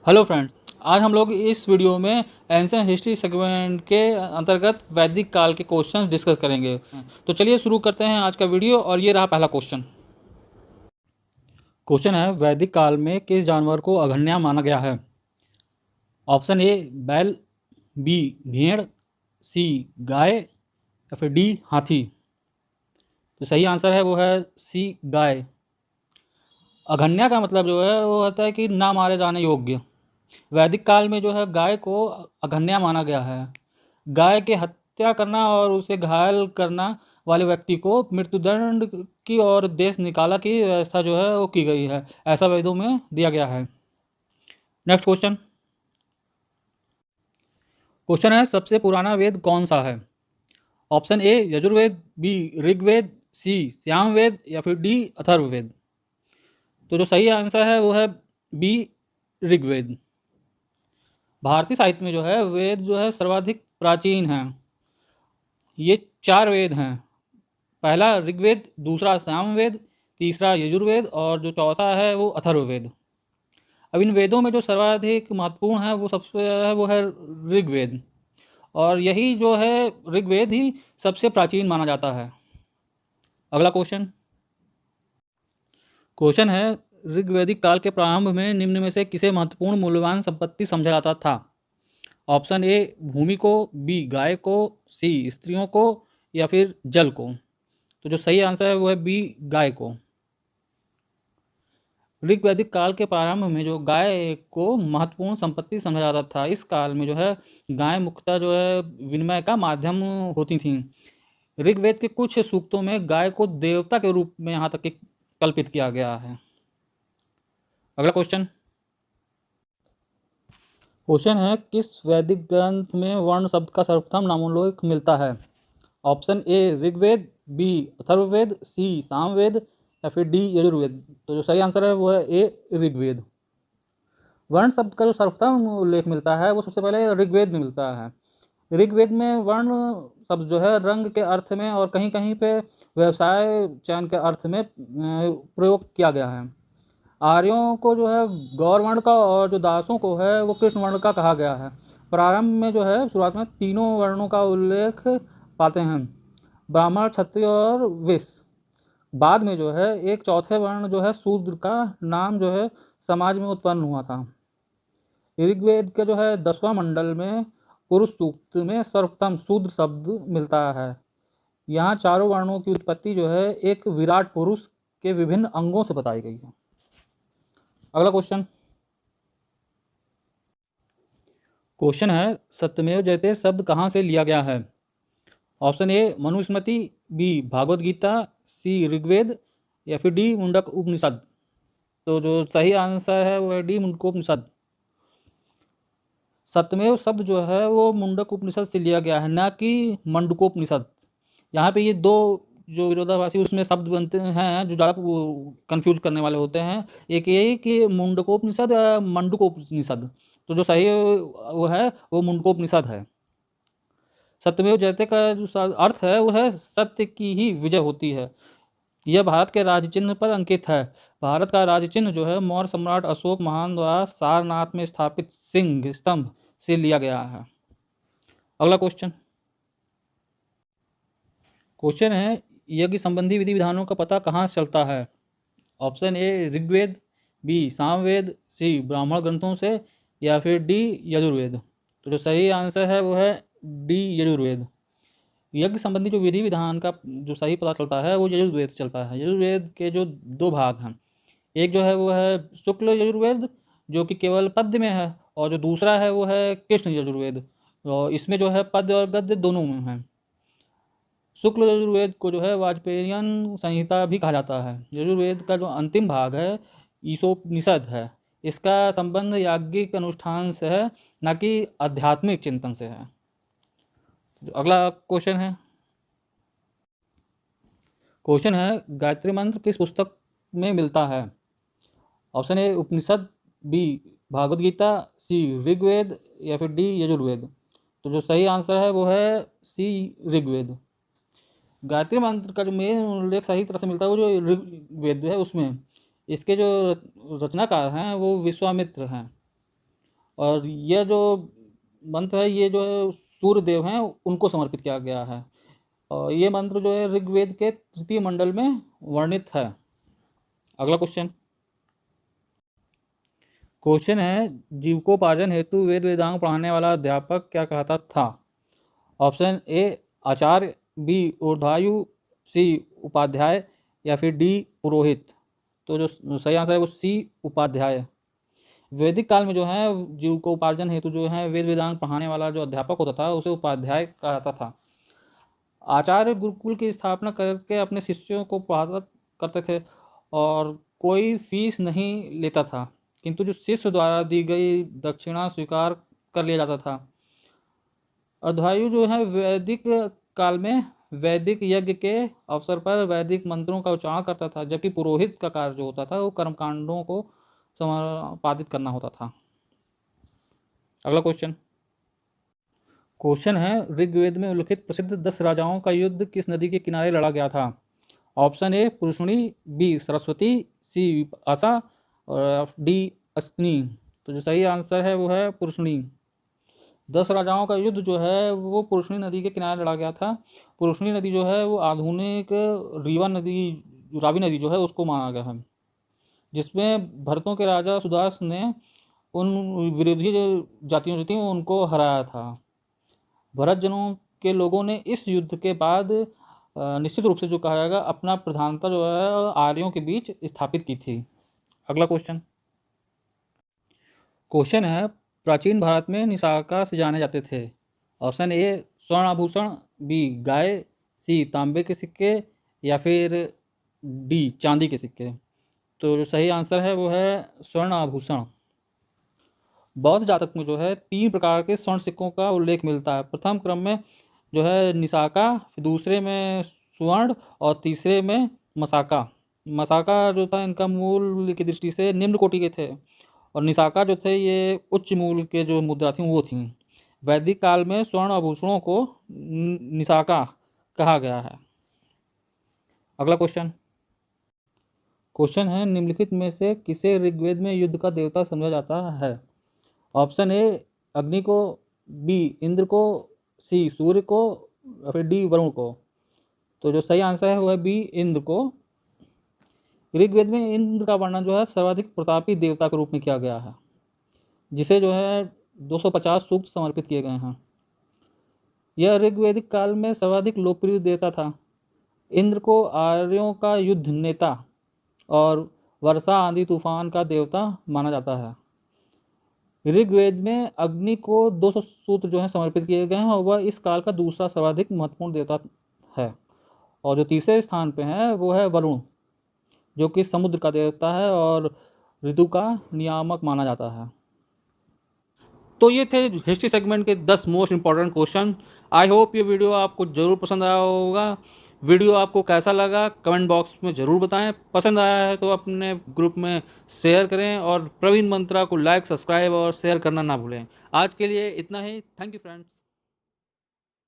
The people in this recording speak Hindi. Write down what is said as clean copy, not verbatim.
हेलो फ्रेंड्स, आज हम लोग इस वीडियो में एंशियंट हिस्ट्री सेगमेंट के अंतर्गत वैदिक काल के क्वेश्चन डिस्कस करेंगे। तो चलिए शुरू करते हैं आज का वीडियो। और ये रहा पहला क्वेश्चन। क्वेश्चन है, वैदिक काल में किस जानवर को अघन्या माना गया है? ऑप्शन ए बैल, बी भेड़, सी गाय या फिर डी हाथी। तो सही आंसर है वो है सी गाय। अघन्या का मतलब जो है वो होता है कि ना मारे जाने योग्य। वैदिक काल में जो है गाय को अघन्या माना गया है। गाय की हत्या करना और उसे घायल करना वाले व्यक्ति को मृत्युदंड की और देश निकाला की व्यवस्था जो है वो की गई है, ऐसा वेदों में दिया गया है। Next question. क्वेश्चन है, सबसे पुराना वेद कौन सा है? Option A Yajurveda, B Rigveda, C Samaveda या फिर डी अथर्ववेद। तो जो सही आंसर है वो है बी ऋग्वेद। भारतीय साहित्य में जो है वेद जो है सर्वाधिक प्राचीन है। ये 4 वेद हैं। पहला ऋग्वेद, दूसरा सामवेद, तीसरा यजुर्वेद और जो चौथा है वो अथर्ववेद। अब इन वेदों में जो सर्वाधिक महत्वपूर्ण है वो सबसे है वो है ऋग्वेद। और यही जो है ऋग्वेद ही सबसे प्राचीन माना जाता है। अगला क्वेश्चन। क्वेश्चन है, ऋग्वैदिक काल के प्रारंभ में निम्न में से किसे महत्वपूर्ण मूल्यवान संपत्ति समझा जाता था? ऑप्शन ए भूमि को, बी गाय को, सी स्त्रियों को या फिर जल को। तो जो सही आंसर है वो है बी गाय को। ऋग्वैदिक काल के प्रारंभ में जो गाय को महत्वपूर्ण संपत्ति समझा जाता था। इस काल में जो है गाय मुख्यतः जो है विनिमय का माध्यम होती थी। ऋग्वेद के कुछ सूक्तों में गाय को देवता के रूप में यहाँ तक कि कल्पित किया गया है। अगला क्वेश्चन। क्वेश्चन है, किस वैदिक ग्रंथ में वर्ण शब्द का सर्वप्रथम नामोल्लेख मिलता है? Option A Rigveda, B Atharvaveda, C Samaveda या फिर डी यजुर्वेद। तो जो सही आंसर है वो है ए ऋग्वेद। वर्ण शब्द का जो सर्वप्रथम उल्लेख मिलता है वो सबसे पहले ऋग्वेद में मिलता है। ऋग्वेद में वर्ण शब्द जो है रंग के अर्थ में और कहीं कहीं पे व्यवसाय चयन के अर्थ में प्रयोग किया गया है। आर्यों को जो है गौर वर्ण का और जो दासों को है वो कृष्ण वर्ण का कहा गया है। प्रारंभ में जो है शुरुआत में तीनों वर्णों का उल्लेख पाते हैं, ब्राह्मण, क्षत्रिय और वैश्य। बाद में जो है एक चौथे वर्ण जो है शूद्र का नाम जो है समाज में उत्पन्न हुआ था। ऋग्वेद के जो है 10वां मंडल में पुरुष सूक्त में सर्वप्रथम शूद्र शब्द मिलता है। यहाँ चारों वर्णों की उत्पत्ति जो है एक विराट पुरुष के विभिन्न अंगों से बताई गई है। अगला क्वेश्चन। क्वेश्चन है, सत्यमेव जयते शब्द कहाँ से लिया गया है? Option A Manusmriti, B Bhagavad Gita, C Rigveda या फिर डी मुंडक उपनिषद। तो जो सही आंसर है वो है डी मुंडकोपनिषद। सत्यमेव शब्द जो है वो मुंडक उपनिषद से लिया गया है, ना कि मंडकोपनिषद। यहाँ पे ये दो जो विरोधाभासी उसमें शब्द बनते हैं जो ज़्यादा कंफ्यूज करने वाले होते हैं। एक ये कि मुंडकोपनिषद या मंडकोपनिषद। तो जो सही वो है वो मुंडकोपनिषद है। सत्यमेव जयते का जो अर्थ है वो है सत्य की ही विजय होती है। यह भारत के राज्य चिन्ह पर अंकित है। भारत का राज्य चिन्ह जो है मौर्य सम्राट अशोक महान द्वारा सारनाथ में स्थापित सिंह स्तंभ से लिया गया है। अगला क्वेश्चन। क्वेश्चन है, यज्ञ संबंधी विधि विधानों का पता कहाँ से चलता है? Option A Rigveda, B Samaveda, C ब्राह्मण ग्रंथों से या फिर डी यजुर्वेद। तो जो सही आंसर है वो है डी यजुर्वेद। यज्ञ संबंधी जो विधि विधान का जो सही पता चलता है वो यजुर्वेद से चलता है। यजुर्वेद के जो 2 भाग हैं, एक जो है वो है शुक्ल यजुर्वेद जो कि केवल पद्य में है, और जो दूसरा है वो है कृष्ण यजुर्वेद। और इसमें जो है पद्य और गद्य दोनों में है। शुक्ल यजुर्वेद को जो है वाजपेयियन संहिता भी कहा जाता है। यजुर्वेद का जो अंतिम भाग है ईशोपनिषद है। इसका संबंध याज्ञिक अनुष्ठान से है, न कि आध्यात्मिक चिंतन से है। अगला क्वेश्चन है। क्वेश्चन है, गायत्री मंत्र किस पुस्तक में मिलता है? Option A Upanishad, B Bhagavad Gita, C Rigveda या फिर डी यजुर्वेद। तो जो सही आंसर है वो है सी ऋग्वेद। गायत्री मंत्र का जो मेन उल्लेख सही तरह से मिलता है वो जो ऋग्वेद है उसमें। इसके जो रचनाकार हैं वो विश्वामित्र हैं। और यह जो मंत्र है ये जो है सूर्य देव हैं उनको समर्पित किया गया है। और ये मंत्र जो है ऋग्वेद के तृतीय मंडल में वर्णित है। अगला क्वेश्चन है जीविकोपार्जन हेतु वेद वेदांग पढ़ाने वाला अध्यापक क्या कहलाता था? ऑप्शन ए आचार्य, बी ऊर्ध्वायु, सी उपाध्याय या फिर डी पुरोहित। तो जो सही आंसर है वो सी उपाध्याय। वैदिक काल में जो है जीविकोपार्जन हेतु जो है वेद वेदांग पढ़ाने वाला जो अध्यापक होता था उसे उपाध्याय कहता था। आचार्य गुरुकुल की स्थापना करके अपने शिष्यों को पढ़ाता करते थे और कोई फीस नहीं लेता था, किंतु जो शिष्य द्वारा दी गई दक्षिणा स्वीकार कर लिया जाता था। अर्धायु जो है वैदिक काल में वैदिक यज्ञ के अवसर पर वैदिक मंत्रों का उच्चारण करता था, जबकि पुरोहित का कार्य जो होता था वो कर्मकांडों को संपादित करना होता था। अगला क्वेश्चन है ऋग्वेद में उल्लिखित प्रसिद्ध 10 राजाओं का युद्ध किस नदी के किनारे लड़ा गया था? Option A Purushni, B Saraswati, सी विपाशा और डी अश्विनी। तो जो सही आंसर है वो है पुरुषणी। 10 राजाओं का युद्ध जो है वो पुरुषणी नदी के किनारे लड़ा गया था। पुरुषणी नदी जो है वो आधुनिक रावी नदी जो है उसको माना गया है, जिसमें भरतों के राजा सुदास ने उन विरोधी जातियों जो थी उनको हराया था। भरत जनों के लोगों ने इस युद्ध के बाद निश्चित रूप से जो कहा जाएगा अपना प्रधानता जो है आर्यों के बीच स्थापित की थी। अगला क्वेश्चन है प्राचीन भारत में निशाका से जाने जाते थे। ऑप्शन ए स्वर्ण आभूषण, बी गाय, सी तांबे के सिक्के या फिर डी चांदी के सिक्के। तो जो सही आंसर है वो है स्वर्ण आभूषण। बौद्ध जातक में जो है 3 प्रकार के स्वर्ण सिक्कों का उल्लेख मिलता है। प्रथम क्रम में जो है निशाका, दूसरे में स्वर्ण और तीसरे में मसाका। मसाका जो था इनका मूल्य की दृष्टि से निम्न कोटि के थे और निशाका जो थे ये उच्च मूल्य के जो मुद्रा थी वो थी। वैदिक काल में स्वर्ण आभूषणों को निशाका कहा गया है। अगला क्वेश्चन है निम्नलिखित में से किसे ऋग्वेद में युद्ध का देवता समझा जाता है? ऑप्शन ए अग्नि को, बी इंद्र को, सी सूर्य को या फिर डी वरुण को। तो जो सही आंसर है वो है बी इंद्र को। ऋग्वेद में इंद्र का वर्णन जो है सर्वाधिक प्रतापी देवता के रूप में किया गया है, जिसे जो है 250 सूक्त समर्पित किए गए हैं। यह ऋग्वेदिक काल में सर्वाधिक लोकप्रिय देवता था। इंद्र को आर्यों का युद्ध नेता और वर्षा आंधी तूफान का देवता माना जाता है। ऋग्वेद में अग्नि को 200 सूत्र जो है समर्पित किए गए हैं और वह इस काल का दूसरा सर्वाधिक महत्वपूर्ण देवता है। और जो तीसरे स्थान पे है वो है वरुण, जो कि समुद्र का देवता है और ऋतु का नियामक माना जाता है। तो ये थे हिस्ट्री सेगमेंट के 10 most important question. I hope ये वीडियो आपको ज़रूर पसंद आया होगा। वीडियो आपको कैसा लगा कमेंट बॉक्स में ज़रूर बताएं। पसंद आया है तो अपने ग्रुप में शेयर करें और प्रवीण मंत्रा को लाइक, सब्सक्राइब और शेयर करना ना भूलें। आज के लिए इतना ही। Thank you friends.